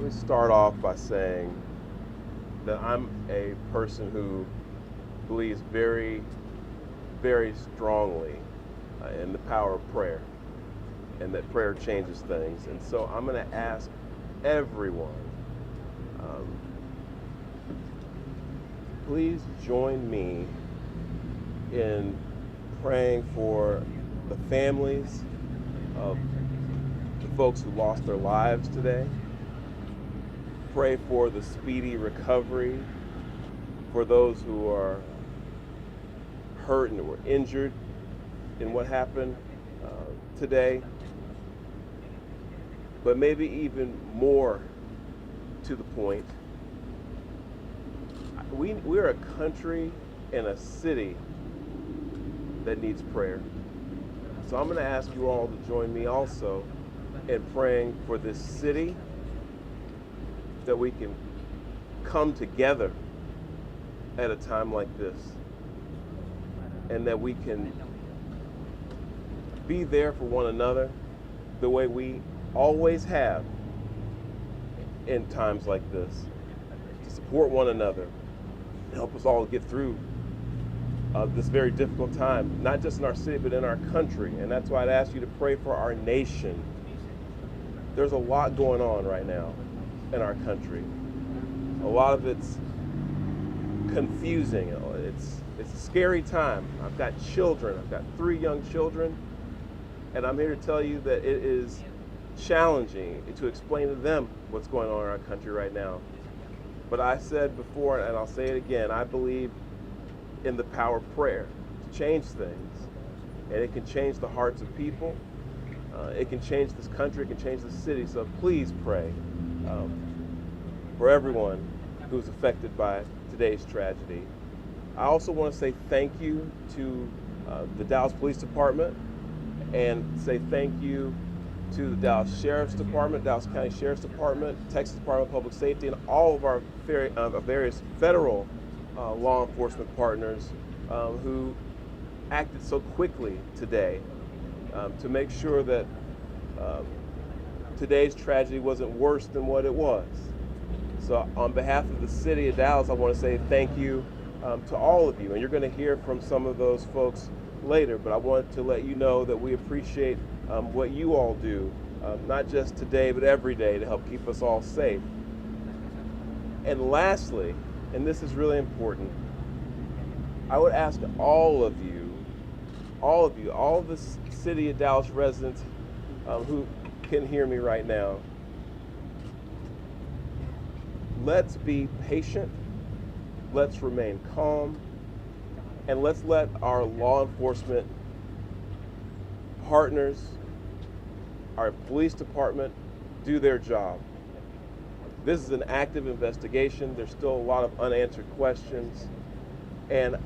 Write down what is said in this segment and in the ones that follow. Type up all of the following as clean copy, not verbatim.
Let me start off by saying that I'm a person who believes very, very strongly in the power of prayer and that prayer changes things. And so I'm going to ask everyone, um, please join me in praying for the families of the folks who lost their lives today. Pray for the speedy recovery for those who are hurt and were injured in what happened today. But maybe even more to the point, we're a country and a city that needs prayer. So I'm going to ask you all to join me also in praying for this city, that we can come together at a time like this, and that we can be there for one another the way we always have in times like this, to support one another and help us all get through this very difficult time, not just in our city, but in our country. And that's why I'd ask you to pray for our nation. There's a lot going on right now in our country. A lot of it's confusing. It's a scary time. I've got children. I've got 3 young children, and I'm here to tell you that it is challenging to explain to them what's going on in our country right now. But I said before, and I'll say it again, I believe in the power of prayer to change things, and it can change the hearts of people. It can change this country. It can change the city. So please pray for everyone who's affected by today's tragedy. I also want to say thank you to the Dallas Police Department, and say thank you to the Dallas Sheriff's Department, Dallas County Sheriff's Department, Texas Department of Public Safety, and all of our various federal law enforcement partners who acted so quickly today to make sure that today's tragedy wasn't worse than what it was. So on behalf of the city of Dallas, I want to say thank you to all of you. And you're going to hear from some of those folks later, but I wanted to let you know that we appreciate what you all do, not just today, but every day, to help keep us all safe. And lastly, and this is really important, I would ask all of the city of Dallas residents who can hear me right now, let's be patient, let's remain calm, and let's let our law enforcement partners, our police department, do their job. This is an active investigation. There's still a lot of unanswered questions, and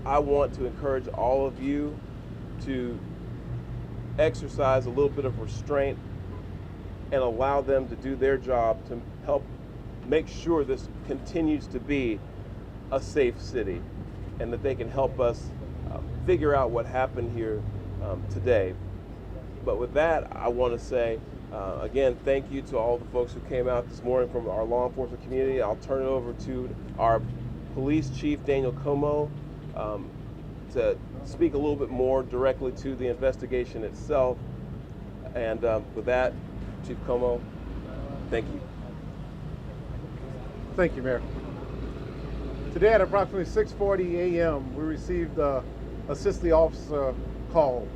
I want to encourage all of you to exercise a little bit of restraint and allow them to do their job to help make sure this continues to be a safe city, and that they can help us figure out what happened here today. But with that, I want to say, again, thank you to all the folks who came out this morning from our law enforcement community. I'll turn it over to our police chief, Daniel Como, to speak a little bit more directly to the investigation itself. And with that, Chief Como, thank you. Thank you, Mayor. Today at approximately 6:40 a.m., we received a city officer call.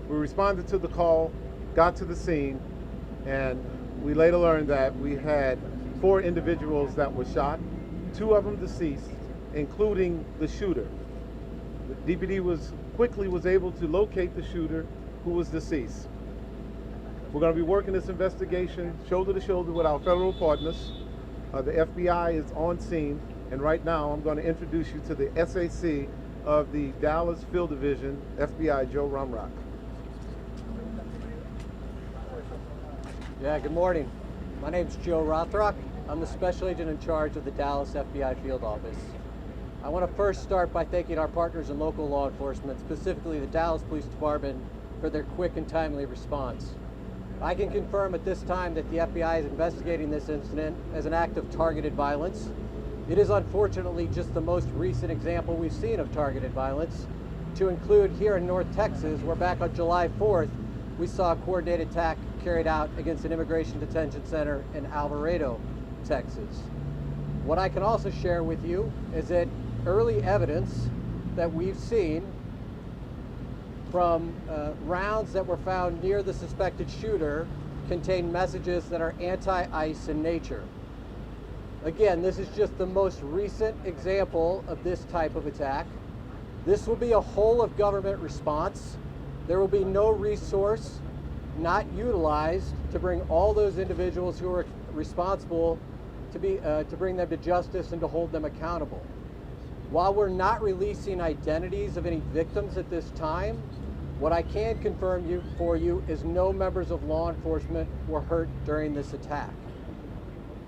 We responded to the call, got to the scene, and we later learned that we had 4 individuals that were shot, 2 of them deceased, including the shooter. The DPD was able to locate the shooter, who was deceased. We're going to be working this investigation shoulder to shoulder with our federal partners. The FBI is on scene, and right now I'm going to introduce you to the SAC of the Dallas Field Division, FBI Joe Rumrock. Yeah, good morning. My name's Joe Rothrock. I'm the special agent in charge of the Dallas FBI Field Office. I want to first start by thanking our partners in local law enforcement, specifically the Dallas Police Department, for their quick and timely response. I can confirm at this time that the FBI is investigating this incident as an act of targeted violence. It is unfortunately just the most recent example we've seen of targeted violence, to include here in North Texas, where back on July 4th, we saw a coordinated attack carried out against an immigration detention center in Alvarado, Texas. What I can also share with you is that early evidence that we've seen from rounds that were found near the suspected shooter contain messages that are anti-ICE in nature. Again, this is just the most recent example of this type of attack. This will be a whole of government response. There will be no resource not utilized to bring all those individuals who are responsible to bring them to justice and to hold them accountable. While we're not releasing identities of any victims at this time, what I can confirm for you is no members of law enforcement were hurt during this attack.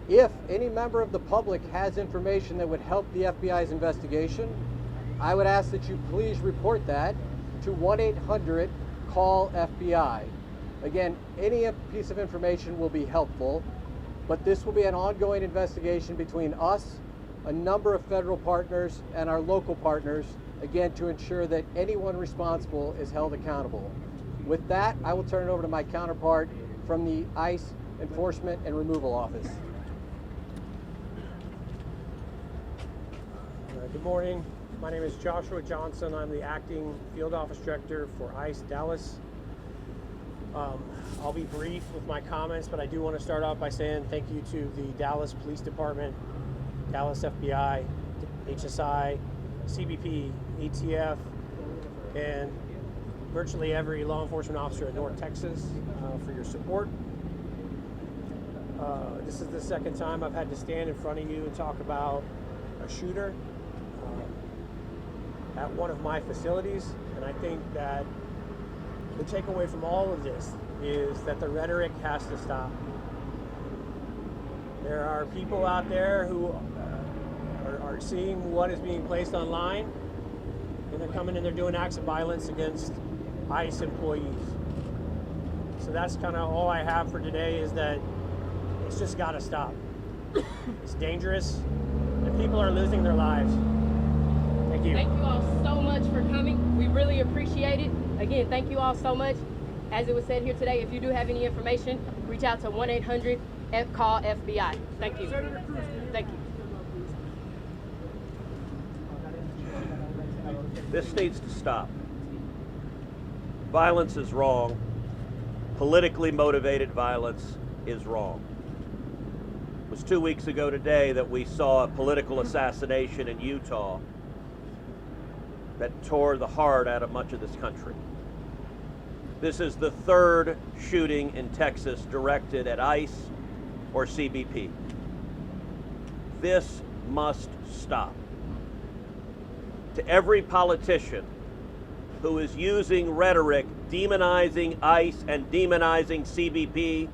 If any member of the public has information that would help the FBI's investigation, I would ask that you please report that to 1-800-CALL-FBI. Again, any piece of information will be helpful, but this will be an ongoing investigation between us, a number of federal partners, and our local partners, again, to ensure that anyone responsible is held accountable. With that, I will turn it over to my counterpart from the ICE Enforcement and Removal Office. Good morning. My name is Joshua Johnson. I'm the acting field office director for ICE Dallas. I'll be brief with my comments, but I do want to start off by saying thank you to the Dallas Police Department, Dallas FBI, HSI, CBP, ATF, and virtually every law enforcement officer in North Texas for your support. This is the second time I've had to stand in front of you and talk about a shooter at one of my facilities, and I think that the takeaway from all of this is that the rhetoric has to stop. There are people out there who are seeing what is being placed online, and they're coming and they're doing acts of violence against ICE employees. So that's kind of all I have for today, is that it's just got to stop. It's dangerous, and people are losing their lives. Thank you. Thank you all so much for coming. We really appreciate it. Again, thank you all so much. As it was said here today, if you do have any information, reach out to 1-800-CALL-FBI. Thank you. Thank you. This needs to stop. Violence is wrong. Politically motivated violence is wrong. It was 2 weeks ago today that we saw a political assassination in Utah that tore the heart out of much of this country. This is the third shooting in Texas directed at ICE or CBP. This must stop. To every politician who is using rhetoric demonizing ICE and demonizing CBP,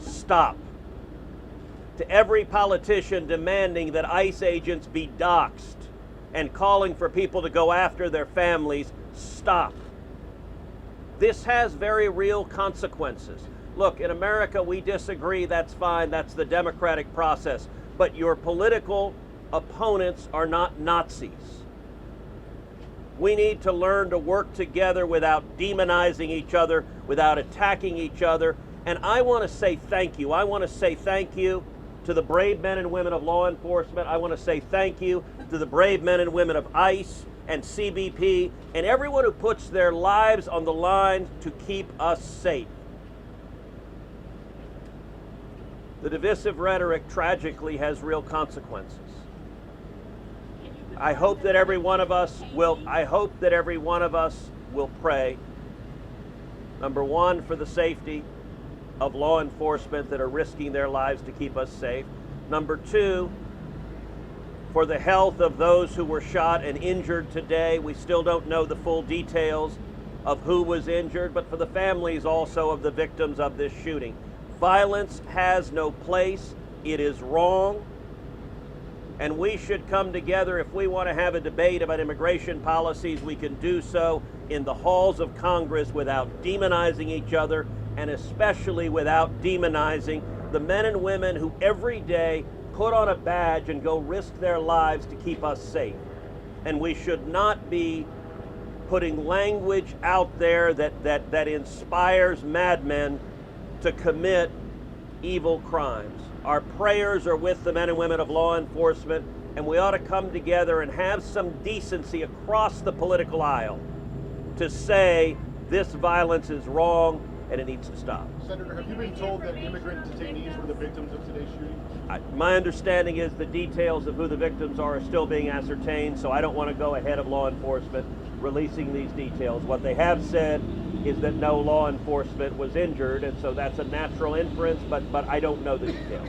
stop. To every politician demanding that ICE agents be doxxed and calling for people to go after their families, stop. This has very real consequences. Look, in America, we disagree, that's fine, that's the democratic process. But your political opponents are not Nazis. We need to learn to work together without demonizing each other, without attacking each other. And I want to say thank you. I want to say thank you to the brave men and women of law enforcement. I want to say thank you to the brave men and women of ICE and CBP and everyone who puts their lives on the line to keep us safe. The divisive rhetoric tragically has real consequences. I hope that every one of us will pray, number one, for the safety of law enforcement that are risking their lives to keep us safe. Number two, for the health of those who were shot and injured today. We still don't know the full details of who was injured, but for the families also of the victims of this shooting. Violence has no place. It is wrong. And we should come together. If we want to have a debate about immigration policies, we can do so in the halls of Congress without demonizing each other and especially without demonizing the men and women who every day put on a badge and go risk their lives to keep us safe. And we should not be putting language out there that inspires madmen to commit evil crimes. Our prayers are with the men and women of law enforcement, and we ought to come together and have some decency across the political aisle to say this violence is wrong and it needs to stop. Senator, have you been told that immigrant detainees were the victims of today's shooting? My understanding is the details of who the victims are still being ascertained, so I don't want to go ahead of law enforcement releasing these details. What they have said is that no law enforcement was injured, and so that's a natural inference, but I don't know the details.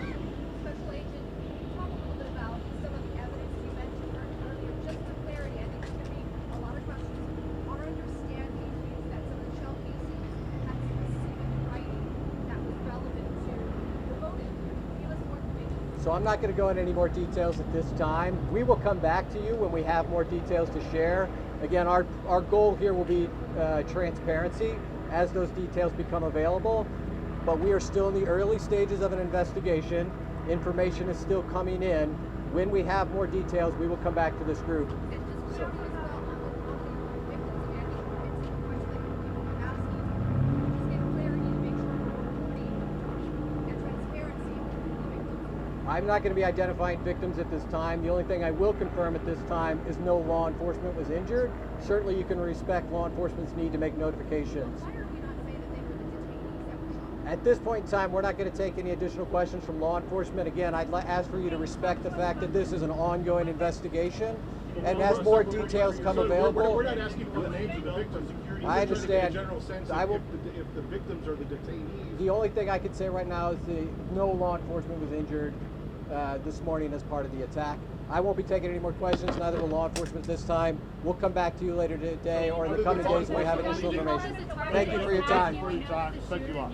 Special Agent, can you talk a little bit about some of the evidence you mentioned earlier, just for clarity? I think there's going to be a lot of questions. Our understanding is that some of the shell casings had specific writing that was relevant to the voting. Give us more information. So I'm not going to go into any more details at this time. We will come back to you when we have more details to share. Again, our goal here will be transparency as those details become available, but we are still in the early stages of an investigation. Information is still coming in. When we have more details, we will come back to this group. And just clarity as well on the victims again. It's a question that people are asking. Just get clarity to make sure we're reporting and transparency with the victims. I'm not going to be identifying victims at this time. The only thing I will confirm at this time is no law enforcement was injured. Certainly you can respect law enforcement's need to make notifications. Why are we not saying that they were the detainees that were shot? At this point in time, we're not going to take any additional questions from law enforcement. Again, I'd ask for you to respect the fact that this is an ongoing investigation, and as more details come available, We're not asking for the names of the victims. I understand. In a general sense, I will- if the victims are the detainees. the only thing I can say right now is no law enforcement was injured this morning as part of the attack. I won't be taking any more questions, neither will law enforcement this time. We'll come back to you later today or in the coming days when we have additional information. Thank you for your time. Thank you all.